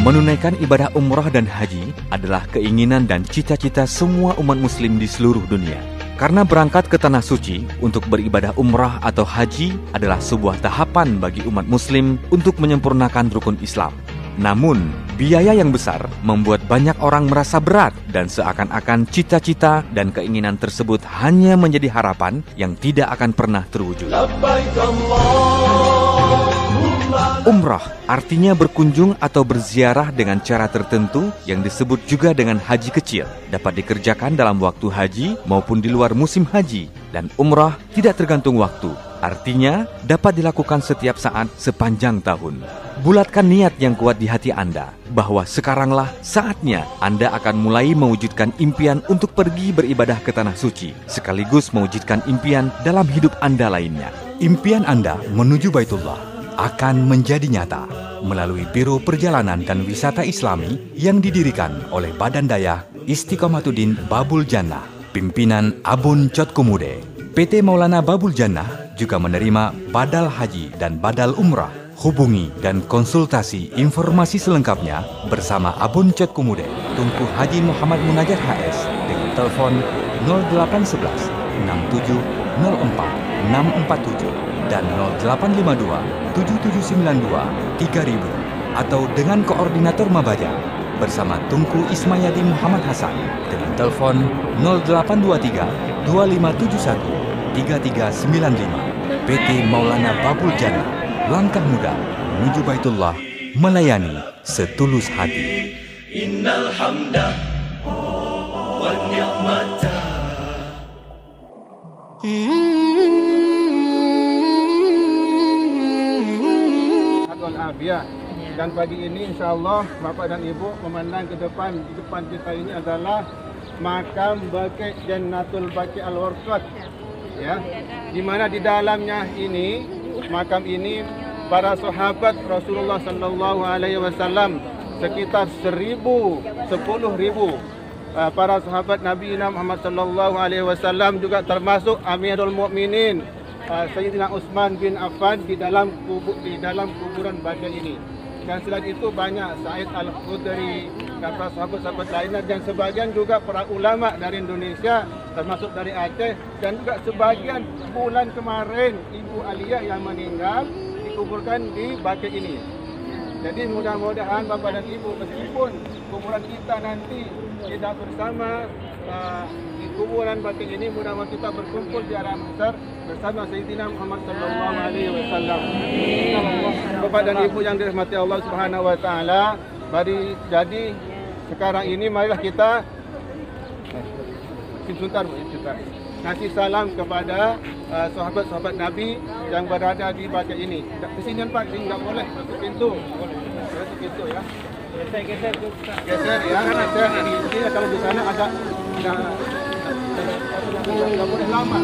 Menunaikan ibadah umrah dan haji adalah keinginan dan cita-cita semua umat muslim di seluruh dunia. Karena berangkat ke tanah suci untuk beribadah umrah atau haji adalah sebuah tahapan bagi umat muslim untuk menyempurnakan rukun Islam. Namun, biaya yang besar membuat banyak orang merasa berat dan seakan-akan cita-cita dan keinginan tersebut hanya menjadi harapan yang tidak akan pernah terwujud. Umrah artinya berkunjung atau berziarah dengan cara tertentu yang disebut juga dengan haji kecil. Dapat dikerjakan dalam waktu haji maupun di luar musim haji. Dan umrah tidak tergantung waktu. Artinya dapat dilakukan setiap saat sepanjang tahun. Bulatkan niat yang kuat di hati Anda bahwa sekaranglah saatnya Anda akan mulai mewujudkan impian untuk pergi beribadah ke tanah suci, sekaligus mewujudkan impian dalam hidup Anda lainnya. Impian Anda menuju Baitullah akan menjadi nyata melalui Biro Perjalanan dan Wisata Islami yang didirikan oleh Badan Daya Istiqomatuddin Babul Jannah, pimpinan Abun Cotkomude. PT Maulana Babul Jannah juga menerima badal haji dan badal umrah. Hubungi dan konsultasi informasi selengkapnya bersama Abun Cotkomude, Tunku Haji Muhammad Munajat HS dengan telepon 0811 67 04 647 dan 0852 7792 3000 atau dengan koordinator Mabaja bersama Tunku Ismayadi Muhammad Hasan dengan telepon 0823 2571 3395. PT Maulana Babul Jannah, langkah muda menuju Baitullah, melayani setulus hati. Innal hamda wa ni'mata. Dan pagi ini insyaAllah Bapak dan Ibu memandang ke depan. Di depan kita ini adalah makam Baqi' Jannatul Baqi' Al-Warqat, ya, di mana di dalamnya ini makam ini para sahabat Rasulullah sallallahu alaihi wasallam sekitar 1010.000 para sahabat Nabi Muhammad sallallahu alaihi wasallam, juga termasuk Amirul Mukminin Sayyidina Utsman bin Affan di dalam kuburan Baqi' ini. Dan selain itu banyak Said Al-Khudri dan para sahabat-sahabat lainnya, dan sebagian juga para ulama dari Indonesia termasuk dari Aceh, dan juga sebagian bulan kemarin Ibu Aliyah yang meninggal dikuburkan di Baqi' ini. Jadi mudah-mudahan Bapak dan Ibu, meskipun kuburan kita nanti tidak bersama di kuburan Baqi' ini, mudah-mudahan kita berkumpul di alam besar bersama Sayyidina Muhammad sallallahu alaihi wasallam. Bapak dan Ibu yang dirahmati Allah Subhanahu wa taala, jadi sekarang ini marilah kita sebentar kasih salam kepada sahabat-sahabat Nabi yang berada di Baqi' ini. Kesini Pak, ini enggak boleh masuk pintu. Boleh masuk pintu ya. Geser ya. Geser ini kalau di sana agak enggak boleh lama.